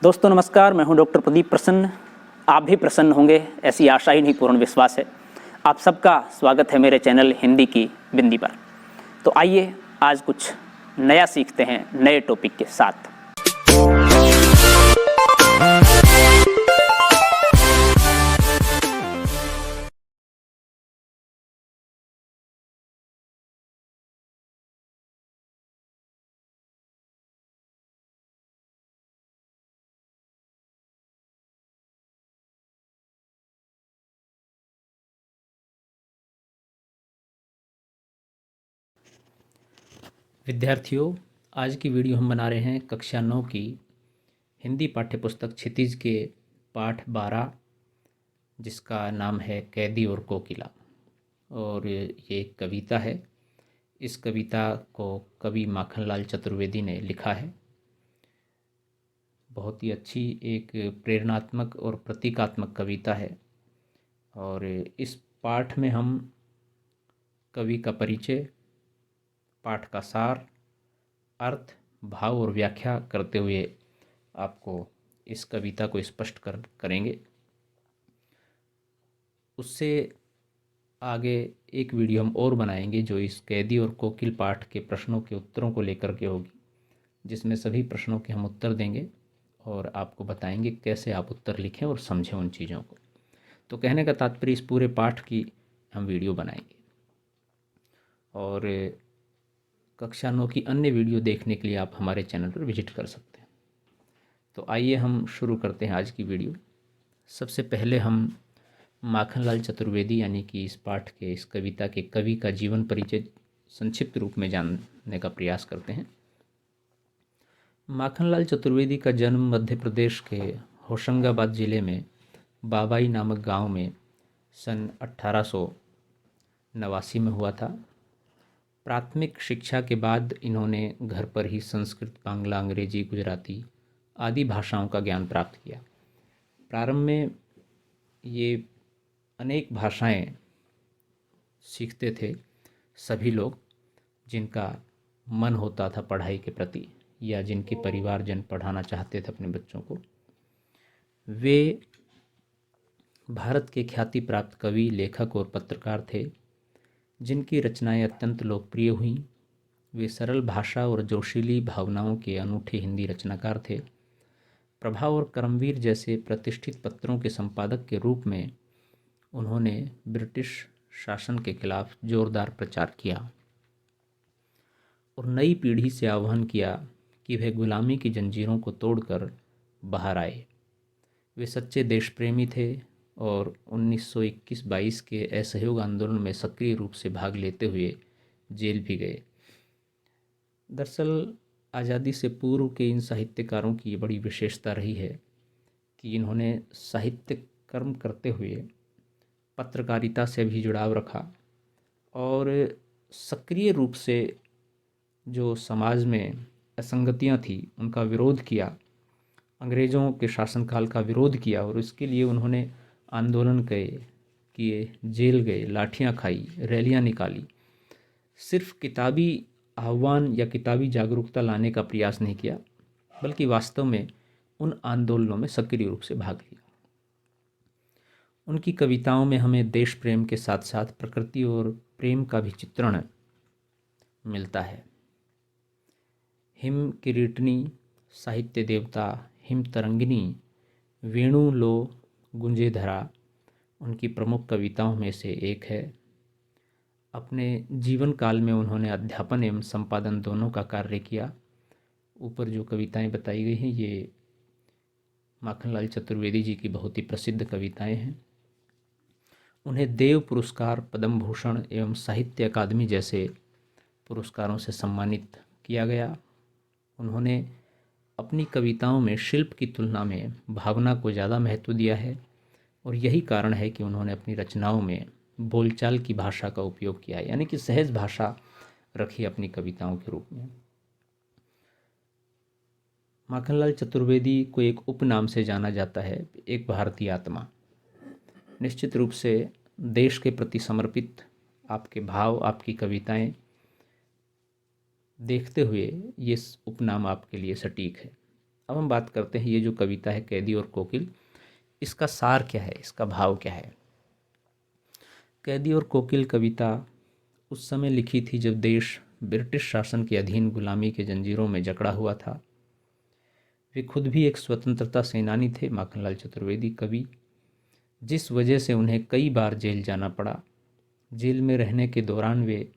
दोस्तों नमस्कार, मैं हूं डॉक्टर प्रदीप प्रसन्न। आप भी प्रसन्न होंगे, ऐसी आशा ही नहीं पूर्ण विश्वास है। आप सबका स्वागत है मेरे चैनल हिंदी की बिंदी पर। तो आइए आज कुछ नया सीखते हैं नए टॉपिक के साथ। विद्यार्थियों, आज की वीडियो हम बना रहे हैं कक्षा 9 की हिंदी पाठ्यपुस्तक क्षितिज के पाठ 12, जिसका नाम है कैदी और कोकिला। और ये एक कविता है। इस कविता को कवि माखनलाल चतुर्वेदी ने लिखा है। बहुत ही अच्छी एक प्रेरणात्मक और प्रतीकात्मक कविता है। और इस पाठ में हम कवि का परिचय, पाठ का सार, अर्थ, भाव और व्याख्या करते हुए आपको इस कविता को स्पष्ट करेंगे। उससे आगे एक वीडियो हम और बनाएंगे जो इस कैदी और कोकिल पाठ के प्रश्नों के उत्तरों को लेकर के होगी, जिसमें सभी प्रश्नों के हम उत्तर देंगे और आपको बताएंगे कैसे आप उत्तर लिखें और समझें उन चीज़ों को। तो कहने का तात्पर्य, इस पूरे पाठ की हम वीडियो बनाएंगे। और कक्षा 9 की अन्य वीडियो देखने के लिए आप हमारे चैनल पर विजिट कर सकते हैं। तो आइए हम शुरू करते हैं आज की वीडियो। सबसे पहले हम माखनलाल चतुर्वेदी यानी कि इस पाठ के, इस कविता के कवि का जीवन परिचय संक्षिप्त रूप में जानने का प्रयास करते हैं। माखनलाल चतुर्वेदी का जन्म मध्य प्रदेश के होशंगाबाद जिले में बाबाई नामक गांव में सन 1889 में हुआ था। प्राथमिक शिक्षा के बाद इन्होंने घर पर ही संस्कृत, बांग्ला, अंग्रेजी, गुजराती आदि भाषाओं का ज्ञान प्राप्त किया। प्रारंभ में ये अनेक भाषाएं सीखते थे सभी लोग जिनका मन होता था पढ़ाई के प्रति, या जिनके परिवारजन पढ़ाना चाहते थे अपने बच्चों को। वे भारत के ख्याति प्राप्त कवि, लेखक और पत्रकार थे जिनकी रचनाएं अत्यंत लोकप्रिय हुईं। वे सरल भाषा और जोशीली भावनाओं के अनूठे हिंदी रचनाकार थे। प्रभाव और कर्मवीर जैसे प्रतिष्ठित पत्रों के संपादक के रूप में उन्होंने ब्रिटिश शासन के खिलाफ जोरदार प्रचार किया और नई पीढ़ी से आह्वान किया कि वे गुलामी की जंजीरों को तोड़कर बाहर आए। वे सच्चे देशप्रेमी थे और 1921-22 के असहयोग आंदोलन में सक्रिय रूप से भाग लेते हुए जेल भी गए। दरअसल आज़ादी से पूर्व के इन साहित्यकारों की ये बड़ी विशेषता रही है कि इन्होंने साहित्य कर्म करते हुए पत्रकारिता से भी जुड़ाव रखा और सक्रिय रूप से जो समाज में असंगतियां थी उनका विरोध किया, अंग्रेज़ों के शासनकाल का विरोध किया। और इसके लिए उन्होंने आंदोलन किए, जेल गए, लाठियां खाई, रैलियां निकाली। सिर्फ किताबी आह्वान या किताबी जागरूकता लाने का प्रयास नहीं किया, बल्कि वास्तव में उन आंदोलनों में सक्रिय रूप से भाग लिया। उनकी कविताओं में हमें देश प्रेम के साथ साथ प्रकृति और प्रेम का भी चित्रण मिलता है। हिम किरीटनी, साहित्य देवता, हिम तरंगिनी, वेणु लो गुंजे धरा उनकी प्रमुख कविताओं में से एक है। अपने जीवन काल में उन्होंने अध्यापन एवं संपादन दोनों का कार्य किया। ऊपर जो कविताएं बताई गई हैं ये माखनलाल चतुर्वेदी जी की बहुत ही प्रसिद्ध कविताएं हैं। उन्हें देव पुरस्कार, पद्म भूषण एवं साहित्य अकादमी जैसे पुरस्कारों से सम्मानित किया गया। उन्होंने अपनी कविताओं में शिल्प की तुलना में भावना को ज़्यादा महत्व दिया है और यही कारण है कि उन्होंने अपनी रचनाओं में बोलचाल की भाषा का उपयोग किया है, यानी कि सहज भाषा रखी अपनी कविताओं के रूप में। माखनलाल चतुर्वेदी को एक उपनाम से जाना जाता है, एक भारतीय आत्मा। निश्चित रूप से देश के प्रति समर्पित आपके भाव, आपकी कविताएं देखते हुए ये उपनाम आपके लिए सटीक है। अब हम बात करते हैं ये जो कविता है कैदी और कोकिल, इसका सार क्या है, इसका भाव क्या है। कैदी और कोकिल कविता उस समय लिखी थी जब देश ब्रिटिश शासन के अधीन गुलामी के जंजीरों में जकड़ा हुआ था। वे खुद भी एक स्वतंत्रता सेनानी थे, माखनलाल चतुर्वेदी कवि, जिस वजह से उन्हें कई बार जेल जाना पड़ा। जेल में रहने के दौरान वे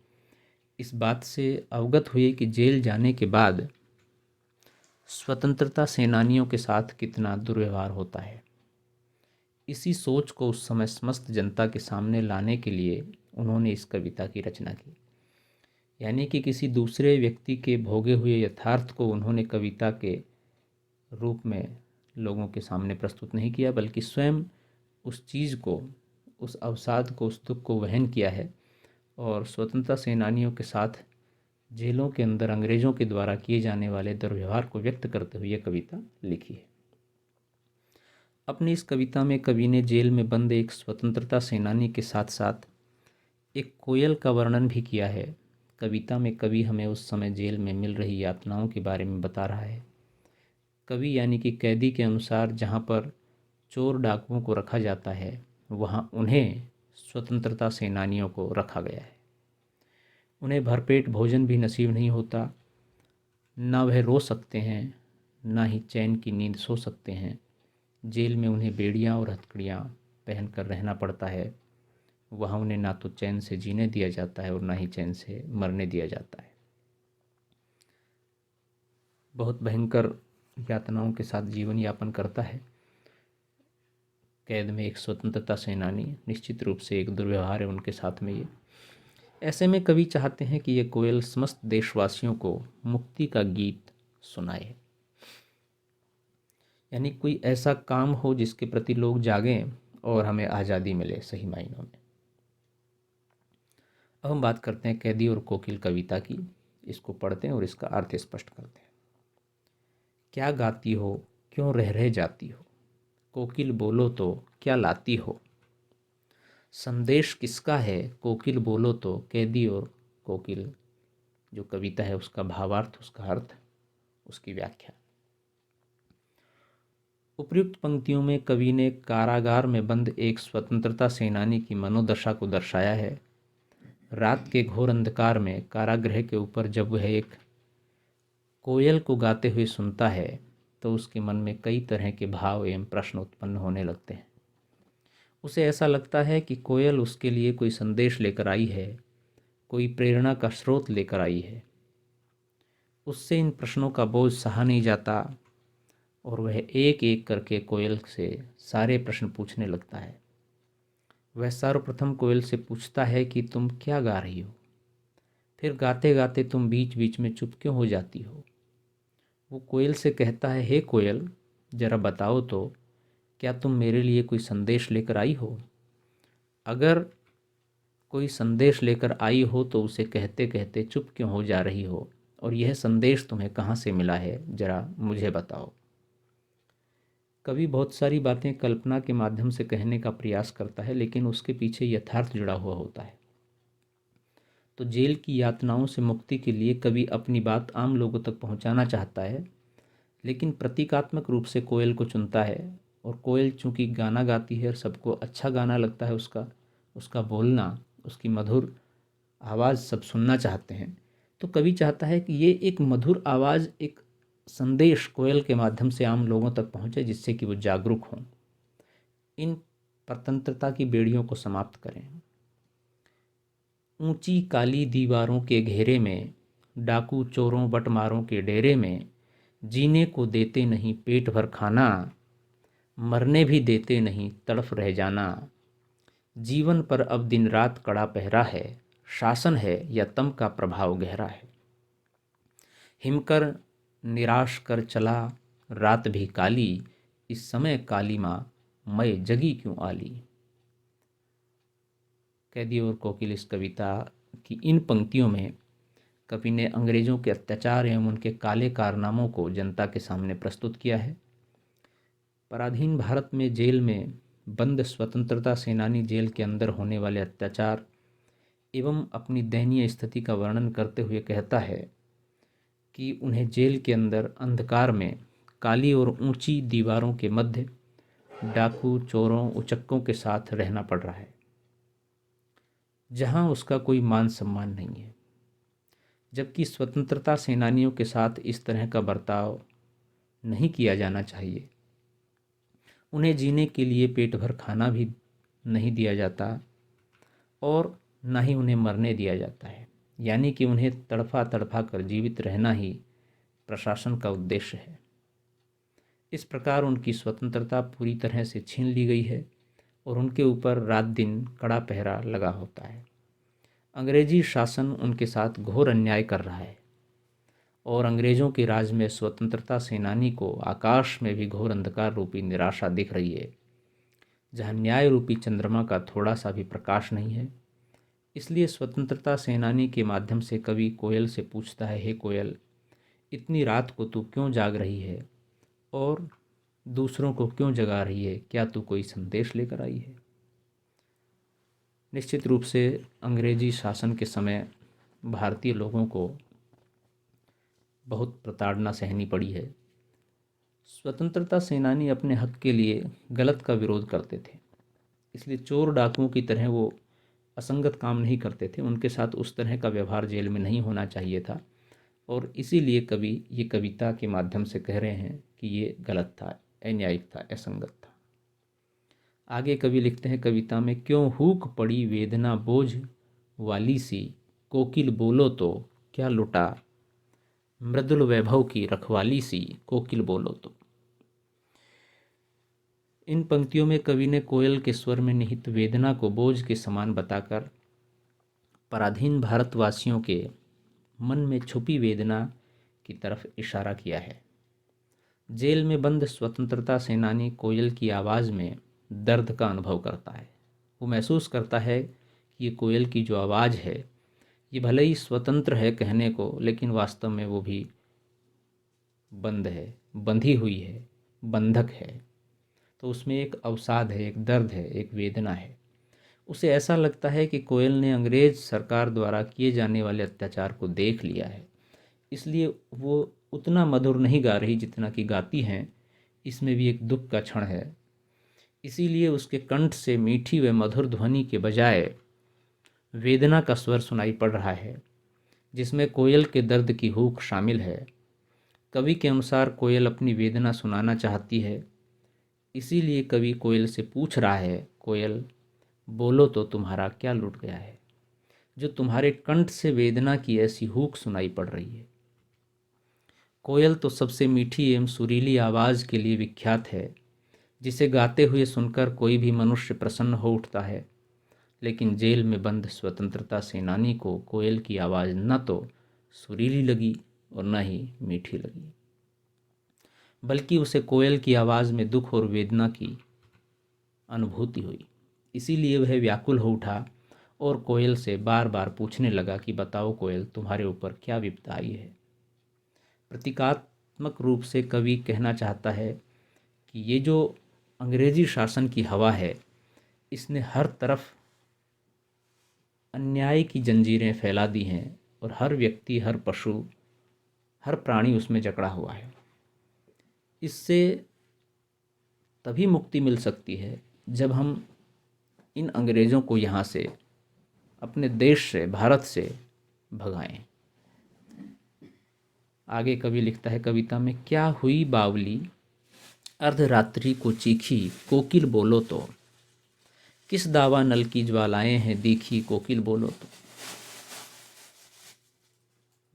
इस बात से अवगत हुए कि जेल जाने के बाद स्वतंत्रता सेनानियों के साथ कितना दुर्व्यवहार होता है। इसी सोच को उस समय समस्त जनता के सामने लाने के लिए उन्होंने इस कविता की रचना की। यानी कि किसी दूसरे व्यक्ति के भोगे हुए यथार्थ को उन्होंने कविता के रूप में लोगों के सामने प्रस्तुत नहीं किया, बल्कि स्वयं उस चीज़ को, उस अवसाद को, उस दुख को वहन किया है और स्वतंत्रता सेनानियों के साथ जेलों के अंदर अंग्रेज़ों के द्वारा किए जाने वाले दुर्व्यवहार को व्यक्त करते हुए यह कविता लिखी है। अपनी इस कविता में कवि ने जेल में बंद एक स्वतंत्रता सेनानी के साथ साथ एक कोयल का वर्णन भी किया है। कविता में कवि हमें उस समय जेल में मिल रही यातनाओं के बारे में बता रहा है। कवि यानी कि कैदी के अनुसार जहाँ पर चोर डाकुओं को रखा जाता है, वहाँ उन्हें स्वतंत्रता सेनानियों को रखा गया है। उन्हें भरपेट भोजन भी नसीब नहीं होता, ना वह रो सकते हैं, ना ही चैन की नींद सो सकते हैं। जेल में उन्हें बेड़ियाँ और हथकड़ियाँ पहनकर रहना पड़ता है। वहाँ उन्हें ना तो चैन से जीने दिया जाता है और ना ही चैन से मरने दिया जाता है। बहुत भयंकर यातनाओं के साथ जीवन यापन करता है कैद में एक स्वतंत्रता सेनानी। निश्चित रूप से एक दुर्व्यवहार है उनके साथ में ये। ऐसे में कवि चाहते हैं कि ये कोयल समस्त देशवासियों को मुक्ति का गीत सुनाए, यानी कोई ऐसा काम हो जिसके प्रति लोग जागें और हमें आज़ादी मिले सही मायनों में। अब हम बात करते हैं कैदी और कोकिल कविता की। इसको पढ़ते हैं और इसका अर्थ स्पष्ट करते हैं। क्या गाती हो, क्यों रह जाती हो, कोकिल बोलो तो क्या लाती हो। संदेश किसका है, कोकिल बोलो तो। कैदी और कोकिल जो कविता है उसका भावार्थ, उसका अर्थ, उसकी व्याख्या। उपयुक्त पंक्तियों में कवि ने कारागार में बंद एक स्वतंत्रता सेनानी की मनोदशा को दर्शाया है। रात के घोर अंधकार में कारागृह के ऊपर जब वह एक कोयल को गाते हुए सुनता है तो उसके मन में कई तरह के भाव एवं प्रश्न उत्पन्न होने लगते हैं। उसे ऐसा लगता है कि कोयल उसके लिए कोई संदेश लेकर आई है, कोई प्रेरणा का स्रोत लेकर आई है। उससे इन प्रश्नों का बोझ सहा नहीं जाता और वह एक एक करके कोयल से सारे प्रश्न पूछने लगता है। वह सर्वप्रथम कोयल से पूछता है कि तुम क्या गा रही हो, फिर गाते गाते तुम बीच बीच में चुप क्यों हो जाती हो। वो कोयल से कहता है, हे कोयल, जरा बताओ तो, क्या तुम मेरे लिए कोई संदेश लेकर आई हो। अगर कोई संदेश लेकर आई हो तो उसे कहते कहते चुप क्यों हो जा रही हो, और यह संदेश तुम्हें कहाँ से मिला है, जरा मुझे बताओ। कवि बहुत सारी बातें कल्पना के माध्यम से कहने का प्रयास करता है, लेकिन उसके पीछे यथार्थ जुड़ा हुआ होता है। तो जेल की यातनाओं से मुक्ति के लिए कवि अपनी बात आम लोगों तक पहुंचाना चाहता है, लेकिन प्रतीकात्मक रूप से कोयल को चुनता है। और कोयल चूँकि गाना गाती है और सबको अच्छा गाना लगता है, उसका बोलना, उसकी मधुर आवाज़ सब सुनना चाहते हैं। तो कवि चाहता है कि ये एक मधुर आवाज़, एक संदेश कोयल के माध्यम से आम लोगों तक पहुँचे, जिससे कि वो जागरूक हों, इन स्वतंत्रता की बेड़ियों को समाप्त करें। ऊंची काली दीवारों के घेरे में, डाकू चोरों बटमारों के डेरे में, जीने को देते नहीं पेट भर खाना, मरने भी देते नहीं तड़फ रह जाना। जीवन पर अब दिन रात कड़ा पहरा है, शासन है या तम का प्रभाव गहरा है। हिमकर निराश कर चला रात भी काली, इस समय काली माँ मैं जगी क्यों आली। कैदी और कोकिल इस कविता की इन पंक्तियों में कवि ने अंग्रेज़ों के अत्याचार एवं उनके काले कारनामों को जनता के सामने प्रस्तुत किया है। पराधीन भारत में जेल में बंद स्वतंत्रता सेनानी जेल के अंदर होने वाले अत्याचार एवं अपनी दयनीय स्थिति का वर्णन करते हुए कहता है कि उन्हें जेल के अंदर अंधकार में काली और ऊंची दीवारों के मध्य डाकू, चोरों, उचक्कों के साथ रहना पड़ रहा है, जहां उसका कोई मान सम्मान नहीं है। जबकि स्वतंत्रता सेनानियों के साथ इस तरह का बर्ताव नहीं किया जाना चाहिए। उन्हें जीने के लिए पेट भर खाना भी नहीं दिया जाता और ना ही उन्हें मरने दिया जाता है, यानी कि उन्हें तड़फा तड़फा कर जीवित रहना ही प्रशासन का उद्देश्य है। इस प्रकार उनकी स्वतंत्रता पूरी तरह से छीन ली गई है और उनके ऊपर रात दिन कड़ा पहरा लगा होता है। अंग्रेजी शासन उनके साथ घोर अन्याय कर रहा है और अंग्रेज़ों के राज में स्वतंत्रता सेनानी को आकाश में भी घोर अंधकार रूपी निराशा दिख रही है, जहाँ न्याय रूपी चंद्रमा का थोड़ा सा भी प्रकाश नहीं है। इसलिए स्वतंत्रता सेनानी के माध्यम से कवि कोयल से पूछता है, हे कोयल, इतनी रात को तू क्यों जाग रही है और दूसरों को क्यों जगा रही है? क्या तू कोई संदेश लेकर आई है? निश्चित रूप से अंग्रेजी शासन के समय भारतीय लोगों को बहुत प्रताड़ना सहनी पड़ी है। स्वतंत्रता सेनानी अपने हक के लिए गलत का विरोध करते थे, इसलिए चोर डाकुओं की तरह वो असंगत काम नहीं करते थे। उनके साथ उस तरह का व्यवहार जेल में नहीं होना चाहिए था और इसीलिए कवि ये कविता के माध्यम से कह रहे हैं कि ये गलत था, अन्यायिक था, असंगत था। आगे कवि लिखते हैं कविता में, क्यों हूक पड़ी वेदना बोझ वाली सी, कोकिल बोलो तो क्या लुटा, मृदुल वैभव की रखवाली सी, कोकिल बोलो तो। इन पंक्तियों में कवि ने कोयल के स्वर में निहित वेदना को बोझ के समान बताकर पराधीन भारतवासियों के मन में छुपी वेदना की तरफ इशारा किया है। जेल में बंद स्वतंत्रता सेनानी कोयल की आवाज़ में दर्द का अनुभव करता है। वो महसूस करता है कि ये कोयल की जो आवाज़ है, ये भले ही स्वतंत्र है कहने को, लेकिन वास्तव में वो भी बंद है, बंधी हुई है, बंधक है। तो उसमें एक अवसाद है, एक दर्द है, एक वेदना है। उसे ऐसा लगता है कि कोयल ने अंग्रेज सरकार द्वारा किए जाने वाले अत्याचार को देख लिया है, इसलिए वो उतना मधुर नहीं गा रही जितना कि गाती हैं। इसमें भी एक दुख का क्षण है। इसीलिए उसके कंठ से मीठी व मधुर ध्वनि के बजाय वेदना का स्वर सुनाई पड़ रहा है, जिसमें कोयल के दर्द की हूक शामिल है। कवि के अनुसार कोयल अपनी वेदना सुनाना चाहती है, इसीलिए कवि कोयल से पूछ रहा है, कोयल बोलो तो तुम्हारा क्या लुट गया है, जो तुम्हारे कंठ से वेदना की ऐसी हूक सुनाई पड़ रही है। कोयल तो सबसे मीठी एवं सुरीली आवाज़ के लिए विख्यात है, जिसे गाते हुए सुनकर कोई भी मनुष्य प्रसन्न हो उठता है। लेकिन जेल में बंद स्वतंत्रता सेनानी को कोयल की आवाज़ न तो सुरीली लगी और न ही मीठी लगी, बल्कि उसे कोयल की आवाज़ में दुख और वेदना की अनुभूति हुई। इसीलिए वह व्याकुल हो उठा और कोयल से बार बार पूछने लगा कि बताओ कोयल, तुम्हारे ऊपर क्या विपदा आई है। प्रतीकात्मक रूप से कवि कहना चाहता है कि ये जो अंग्रेजी शासन की हवा है, इसने हर तरफ अन्याय की जंजीरें फैला दी हैं और हर व्यक्ति, हर पशु, हर प्राणी उसमें जकड़ा हुआ है। इससे तभी मुक्ति मिल सकती है जब हम इन अंग्रेज़ों को यहाँ से, अपने देश से, भारत से भगाएं। आगे कवि लिखता है कविता में, क्या हुई बावली अर्धरात्रि को चीखी, कोकिल बोलो तो, किस दावा नल की ज्वालाएं हैं दीखी, कोकिल बोलो तो।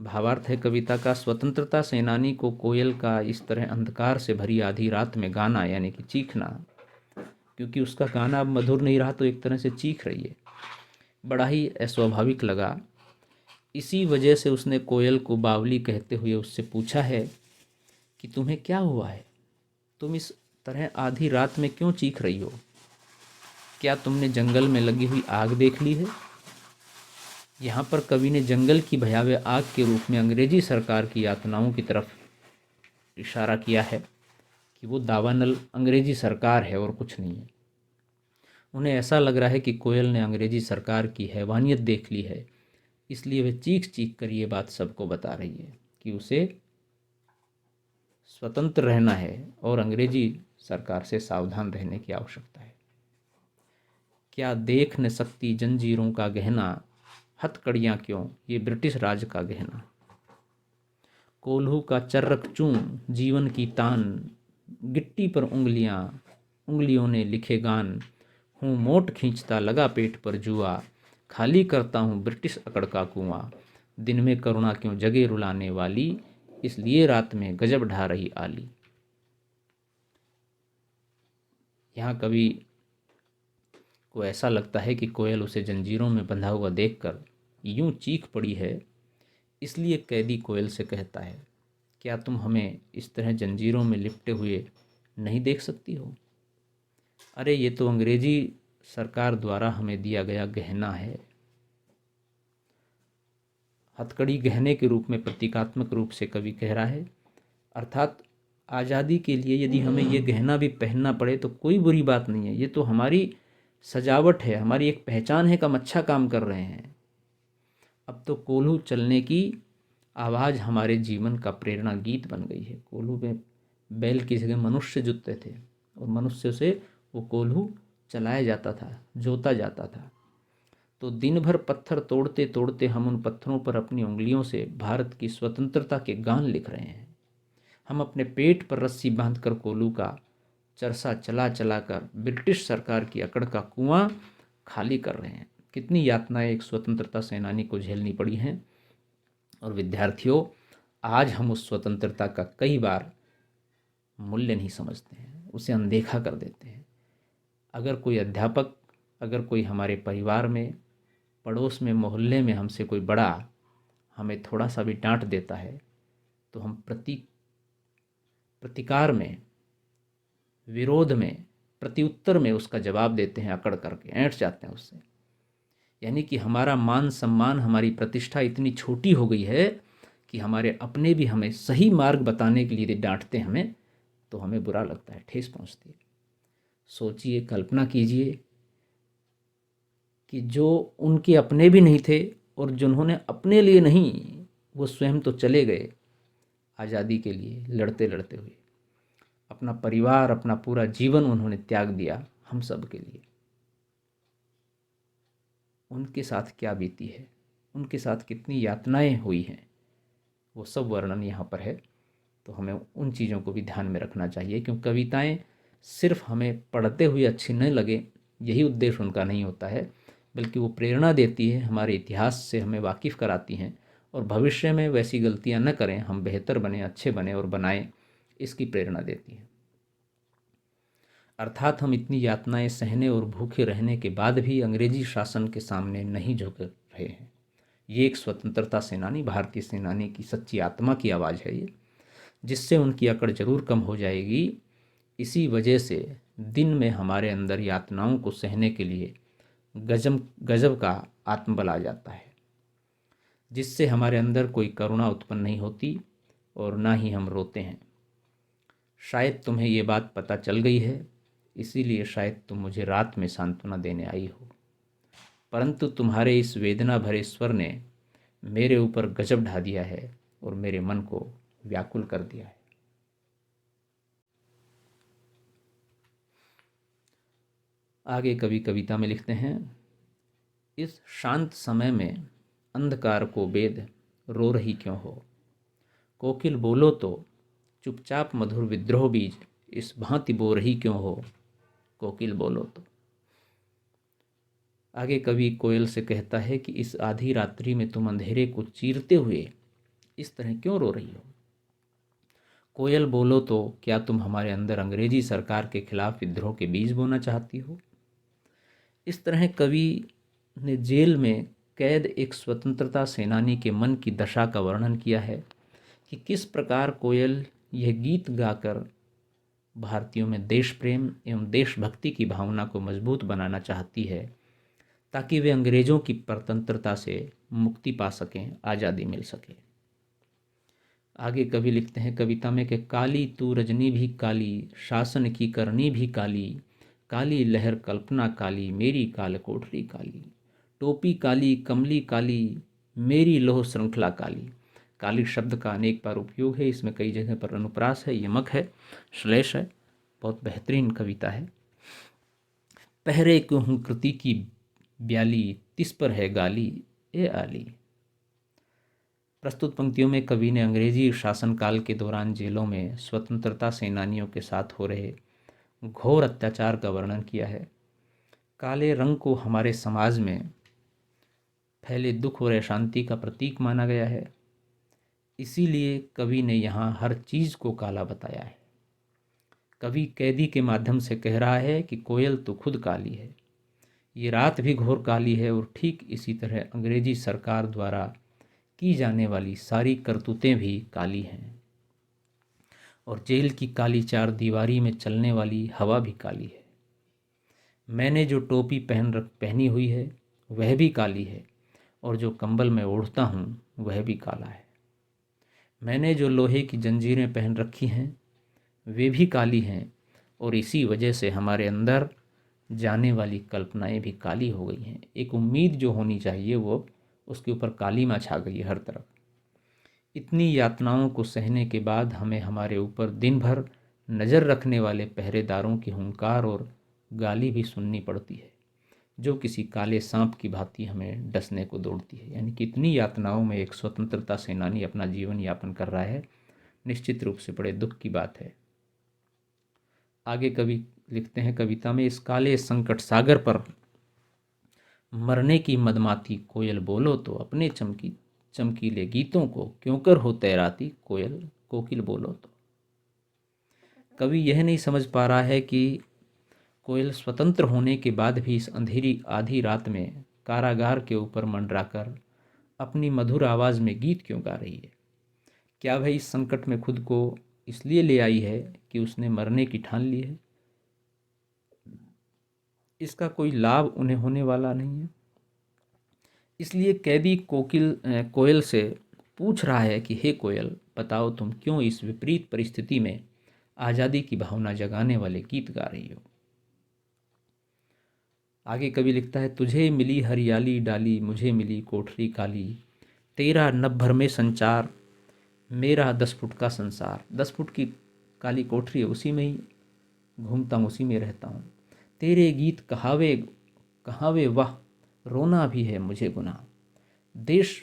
भावार्थ है कविता का, स्वतंत्रता सेनानी को कोयल का इस तरह अंधकार से भरी आधी रात में गाना, यानी कि चीखना, क्योंकि उसका गाना अब मधुर नहीं रहा तो एक तरह से चीख रही है, बड़ा ही अस्वाभाविक लगा। इसी वजह से उसने कोयल को बावली कहते हुए उससे पूछा है कि तुम्हें क्या हुआ है, तुम इस तरह आधी रात में क्यों चीख रही हो? क्या तुमने जंगल में लगी हुई आग देख ली है? यहाँ पर कवि ने जंगल की भयावह आग के रूप में अंग्रेजी सरकार की यातनाओं की तरफ इशारा किया है कि वो दावानल अंग्रेजी सरकार है और कुछ नहीं है। उन्हें ऐसा लग रहा है कि कोयल ने अंग्रेजी सरकार की हैवानियत देख ली है, इसलिए वह चीख चीख कर ये बात सबको बता रही है कि उसे स्वतंत्र रहना है और अंग्रेजी सरकार से सावधान रहने की आवश्यकता है। क्या देख न सकती जंजीरों का गहना, हथकड़ियाँ क्यों ये ब्रिटिश राज का गहना। कोल्हू का चर्रक चूं जीवन की तान, गिट्टी पर उंगलियों ने लिखे गान। हूँ मोट खींचता लगा पेट पर जुआ, खाली करता हूँ ब्रिटिश अकड़ का कुआं। दिन में करुणा क्यों जगे रुलाने वाली, इसलिए रात में गजब ढा रही आली। यहाँ कवि को ऐसा लगता है कि कोयल उसे जंजीरों में बंधा हुआ देखकर यूं चीख पड़ी है, इसलिए कैदी कोयल से कहता है, क्या तुम हमें इस तरह जंजीरों में लिपटे हुए नहीं देख सकती हो। अरे ये तो अंग्रेजी सरकार द्वारा हमें दिया गया गहना है। हथकड़ी गहने के रूप में प्रतीकात्मक रूप से कवि कह रहा है, अर्थात आज़ादी के लिए यदि हमें ये गहना भी पहनना पड़े तो कोई बुरी बात नहीं है। ये तो हमारी सजावट है, हमारी एक पहचान है कि हम अच्छा काम कर रहे हैं। अब तो कोल्हू चलने की आवाज़ हमारे जीवन का प्रेरणा गीत बन गई है। कोल्हू में बैल की जगह मनुष्य जुतते थे और मनुष्य से वो कोल्हू चलाया जाता था, जोता जाता था। तो दिन भर पत्थर तोड़ते तोड़ते हम उन पत्थरों पर अपनी उंगलियों से भारत की स्वतंत्रता के गान लिख रहे हैं। हम अपने पेट पर रस्सी बांधकर कोल्हू का चरसा चला चला कर ब्रिटिश सरकार की अकड़ का कुआं खाली कर रहे हैं। कितनी यातनाएं एक स्वतंत्रता सेनानी को झेलनी पड़ी हैं। और विद्यार्थियों, आज हम उस स्वतंत्रता का कई बार मूल्य नहीं समझते हैं, उसे अनदेखा कर देते हैं। अगर कोई अध्यापक, अगर कोई हमारे परिवार में, पड़ोस में, मोहल्ले में हमसे कोई बड़ा हमें थोड़ा सा भी डांट देता है तो हम प्रतिकार में, विरोध में, प्रत्युत्तर में उसका जवाब देते हैं, अकड़ करके ऐंठ जाते हैं उससे। यानी कि हमारा मान सम्मान, हमारी प्रतिष्ठा इतनी छोटी हो गई है कि हमारे अपने भी हमें सही मार्ग बताने के लिए यदि डांटते हैं हमें तो हमें बुरा लगता है, ठेस पहुंचती है। सोचिए, कल्पना कीजिए कि जो उनके अपने भी नहीं थे और जिन्होंने अपने लिए नहीं, वो स्वयं तो चले गए आज़ादी के लिए लड़ते लड़ते हुए। अपना परिवार, अपना पूरा जीवन उन्होंने त्याग दिया हम सब के लिए। उनके साथ क्या बीती है, उनके साथ कितनी यातनाएं हुई हैं, वो सब वर्णन यहाँ पर है। तो हमें उन चीज़ों को भी ध्यान में रखना चाहिए, क्योंकि कविताएं सिर्फ हमें पढ़ते हुए अच्छी न लगे, यही उद्देश्य उनका नहीं होता है, बल्कि वो प्रेरणा देती है, हमारे इतिहास से हमें वाकिफ़ कराती हैं और भविष्य में वैसी गलतियाँ न करें, हम बेहतर बने, अच्छे बने और बनाएं, इसकी प्रेरणा देती हैं। अर्थात हम इतनी यातनाएं सहने और भूखे रहने के बाद भी अंग्रेजी शासन के सामने नहीं झुक रहे हैं। ये एक स्वतंत्रता सेनानी, भारतीय सेनानी की सच्ची आत्मा की आवाज़ है ये, जिससे उनकी अकड़ जरूर कम हो जाएगी। इसी वजह से दिन में हमारे अंदर यातनाओं को सहने के लिए गजब का आत्मबल आ जाता है, जिससे हमारे अंदर कोई करुणा उत्पन्न नहीं होती और ना ही हम रोते हैं। शायद तुम्हें ये बात पता चल गई है, इसीलिए शायद तुम मुझे रात में सांत्वना देने आई हो, परंतु तुम्हारे इस वेदना भरे स्वर ने मेरे ऊपर गजब ढा दिया है और मेरे मन को व्याकुल कर दिया है। आगे कवि कविता में लिखते हैं, इस शांत समय में अंधकार को बेद रो रही क्यों हो। कोकिल बोलो तो चुपचाप मधुर विद्रोह बीज इस भांति बो रही क्यों हो। कोकिल बोलो तो। आगे कवि कोयल से कहता है कि इस आधी रात्रि में तुम अंधेरे को चीरते हुए इस तरह क्यों रो रही हो। कोयल बोलो तो, क्या तुम हमारे अंदर अंग्रेजी सरकार के खिलाफ विद्रोह के बीज बोना चाहती हो। इस तरह कवि ने जेल में कैद एक स्वतंत्रता सेनानी के मन की दशा का वर्णन किया है कि किस प्रकार कोयल यह गीत गाकर भारतीयों में देश प्रेम एवं देशभक्ति की भावना को मजबूत बनाना चाहती है, ताकि वे अंग्रेजों की परतंत्रता से मुक्ति पा सकें, आज़ादी मिल सके। आगे कवि लिखते हैं कविता में कि काली तू रजनी भी काली, शासन की करनी भी काली, काली लहर कल्पना काली, मेरी काल कोठरी काली, टोपी काली, कमली काली, मेरी लोह श्रृंखला काली। काली शब्द का अनेक बार उपयोग है, इसमें कई जगह पर अनुप्रास है, यमक है, श्लेष है। बहुत बेहतरीन कविता है। पहरे क्यों हूँ कृति की ब्याली, तिस पर है गाली ए आली। प्रस्तुत पंक्तियों में कवि ने अंग्रेजी शासनकाल के दौरान जेलों में स्वतंत्रता सेनानियों के साथ हो रहे घोर अत्याचार का वर्णन किया है। काले रंग को हमारे समाज में फैले दुख और अशांति का प्रतीक माना गया है, इसीलिए कवि ने यहाँ हर चीज़ को काला बताया है। कवि कैदी के माध्यम से कह रहा है कि कोयल तो खुद काली है, ये रात भी घोर काली है, और ठीक इसी तरह अंग्रेजी सरकार द्वारा की जाने वाली सारी करतूतें भी काली हैं, और जेल की काली चार दीवारी में चलने वाली हवा भी काली है। मैंने जो टोपी पहनी हुई है वह भी काली है, और जो कंबल मैं ओढ़ता हूँ वह भी काला है। मैंने जो लोहे की जंजीरें पहन रखी हैं वे भी काली हैं, और इसी वजह से हमारे अंदर जाने वाली कल्पनाएं भी काली हो गई हैं। एक उम्मीद जो होनी चाहिए वो उसके ऊपर कालीमा छा गई है हर तरफ। इतनी यातनाओं को सहने के बाद हमें हमारे ऊपर दिन भर नज़र रखने वाले पहरेदारों की हुंकार और गाली भी सुननी पड़ती है, जो किसी काले सांप की भांति हमें डसने को दौड़ती है। यानी कि इतनी यातनाओं में एक स्वतंत्रता सेनानी अपना जीवन यापन कर रहा है, निश्चित रूप से बड़े दुख की बात है। आगे कवि लिखते हैं कविता में, इस काले संकट सागर पर मरने की मदमाती कोयल बोलो तो, अपने चमकीले गीतों को क्यों कर हो तैराती कोकिल बोलो तो। कवि यह नहीं समझ पा रहा है कि कोयल स्वतंत्र होने के बाद भी इस अंधेरी आधी रात में कारागार के ऊपर मंडराकर अपनी मधुर आवाज़ में गीत क्यों गा रही है। क्या वह इस संकट में खुद को इसलिए ले आई है कि उसने मरने की ठान ली है? इसका कोई लाभ उन्हें होने वाला नहीं है। इसलिए कैदी कोयल से पूछ रहा है कि हे कोयल, बताओ तुम क्यों इस विपरीत परिस्थिति में आज़ादी की भावना जगाने वाले गीत गा रही हो। आगे कवि लिखता है, तुझे मिली हरियाली डाली, मुझे मिली कोठरी काली, तेरा नभ भर में संचार, मेरा 10 फुट का संसार। 10 फुट की काली कोठरी है, उसी में ही घूमता हूँ, उसी में रहता हूँ। तेरे गीत कहावे वाह, रोना भी है मुझे गुनाह, देश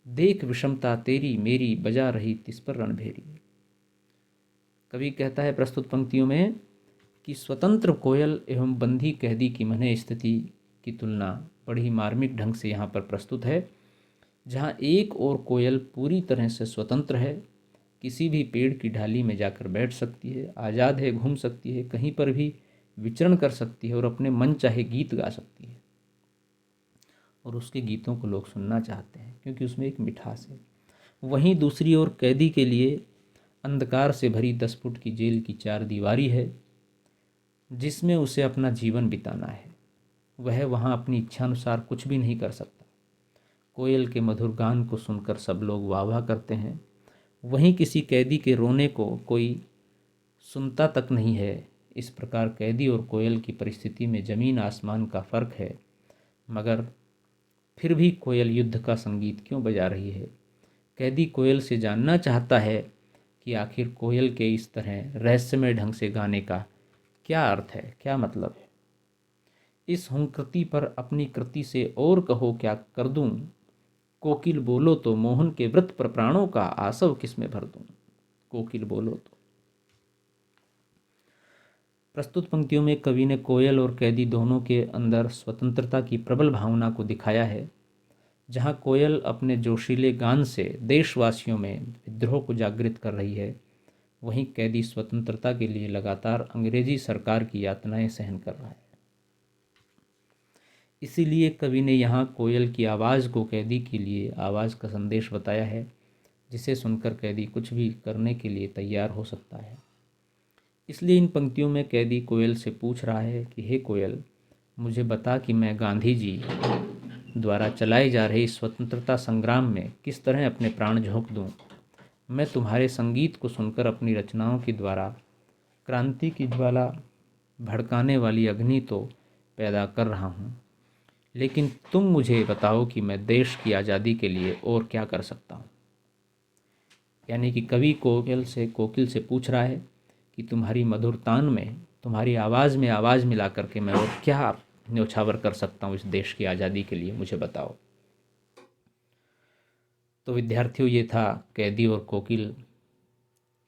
देख विषमता तेरी मेरी, बजा रही तिस पर रणभेरी। कवि कहता है प्रस्तुत पंक्तियों में कि स्वतंत्र कोयल एवं बंधी कैदी की मन स्थिति की तुलना बड़ी मार्मिक ढंग से यहाँ पर प्रस्तुत है, जहाँ एक और कोयल पूरी तरह से स्वतंत्र है, किसी भी पेड़ की ढाली में जाकर बैठ सकती है, आज़ाद है, घूम सकती है, कहीं पर भी विचरण कर सकती है और अपने मन चाहे गीत गा सकती है, और उसके गीतों को लोग सुनना चाहते हैं क्योंकि उसमें एक मिठास है। वहीं दूसरी ओर कैदी के लिए अंधकार से भरी 10 फुट की जेल की चार दीवारी है, जिसमें उसे अपना जीवन बिताना है। वह वहाँ अपनी इच्छानुसार कुछ भी नहीं कर सकता। कोयल के मधुर गान को सुनकर सब लोग वाह वाह करते हैं, वहीं किसी कैदी के रोने को कोई सुनता तक नहीं है। इस प्रकार कैदी और कोयल की परिस्थिति में ज़मीन आसमान का फ़र्क है, मगर फिर भी कोयल युद्ध का संगीत क्यों बजा रही है। कैदी कोयल से जानना चाहता है कि आखिर कोयल के इस तरह रहस्यमय ढंग से गाने का क्या अर्थ है, क्या मतलब है। इस हुंकृति पर अपनी कृति से और कहो क्या कर दूं, कोकिल बोलो तो मोहन के व्रत पर प्राणों का आसव किसमें भर दूं। कोकिल बोलो तो। प्रस्तुत पंक्तियों में कवि ने कोयल और कैदी दोनों के अंदर स्वतंत्रता की प्रबल भावना को दिखाया है। जहां कोयल अपने जोशीले गान से देशवासियों में विद्रोह को जागृत कर रही है, वहीं कैदी स्वतंत्रता के लिए लगातार अंग्रेजी सरकार की यातनाएं सहन कर रहा है। इसीलिए कवि ने यहाँ कोयल की आवाज़ को कैदी के लिए आवाज़ का संदेश बताया है, जिसे सुनकर कैदी कुछ भी करने के लिए तैयार हो सकता है। इसलिए इन पंक्तियों में कैदी कोयल से पूछ रहा है कि हे कोयल, मुझे बता कि मैं गांधी जी द्वारा चलाए जा रहे स्वतंत्रता संग्राम में किस तरह अपने प्राण झोंक दूं। मैं तुम्हारे संगीत को सुनकर अपनी रचनाओं के द्वारा क्रांति की ज्वाला भड़काने वाली अग्नि तो पैदा कर रहा हूँ, लेकिन तुम मुझे बताओ कि मैं देश की आज़ादी के लिए और क्या कर सकता हूँ। यानी कि कवि कोकिल से पूछ रहा है कि तुम्हारी मधुर तान में, तुम्हारी आवाज़ में आवाज़ मिला करके मैं और क्या न्योछावर कर सकता हूँ इस देश की आज़ादी के लिए, मुझे बताओ। तो विद्यार्थियों, ये था कैदी और कोकिल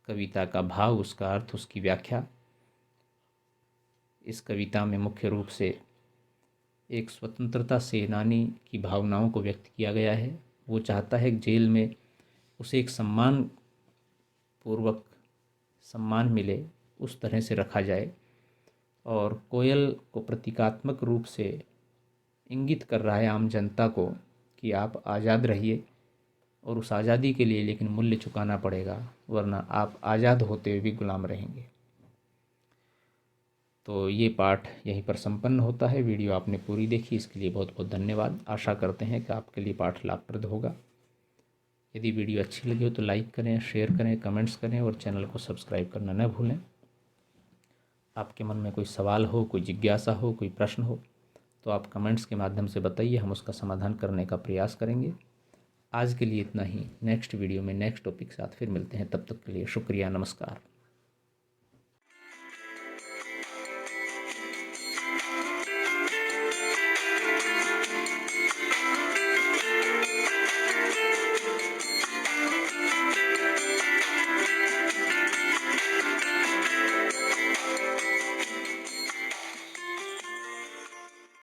कविता का भाव, उसका अर्थ, उसकी व्याख्या। इस कविता में मुख्य रूप से एक स्वतंत्रता सेनानी की भावनाओं को व्यक्त किया गया है। वो चाहता है कि जेल में उसे एक सम्मान मिले, उस तरह से रखा जाए। और कोयल को प्रतीकात्मक रूप से इंगित कर रहा है आम जनता को कि आप आज़ाद रहिए, और उस आज़ादी के लिए लेकिन मूल्य चुकाना पड़ेगा, वरना आप आज़ाद होते हुए भी गुलाम रहेंगे। तो ये पाठ यहीं पर संपन्न होता है। वीडियो आपने पूरी देखी, इसके लिए बहुत बहुत धन्यवाद। आशा करते हैं कि आपके लिए पाठ लाभप्रद होगा। यदि वीडियो अच्छी लगी हो तो लाइक करें, शेयर करें, कमेंट्स करें और चैनल को सब्सक्राइब करना न भूलें। आपके मन में कोई सवाल हो, कोई जिज्ञासा हो, कोई प्रश्न हो तो आप कमेंट्स के माध्यम से बताइए, हम उसका समाधान करने का प्रयास करेंगे। आज के लिए इतना ही। नेक्स्ट वीडियो में नेक्स्ट टॉपिक के साथ फिर मिलते हैं। तब तक के लिए शुक्रिया, नमस्कार।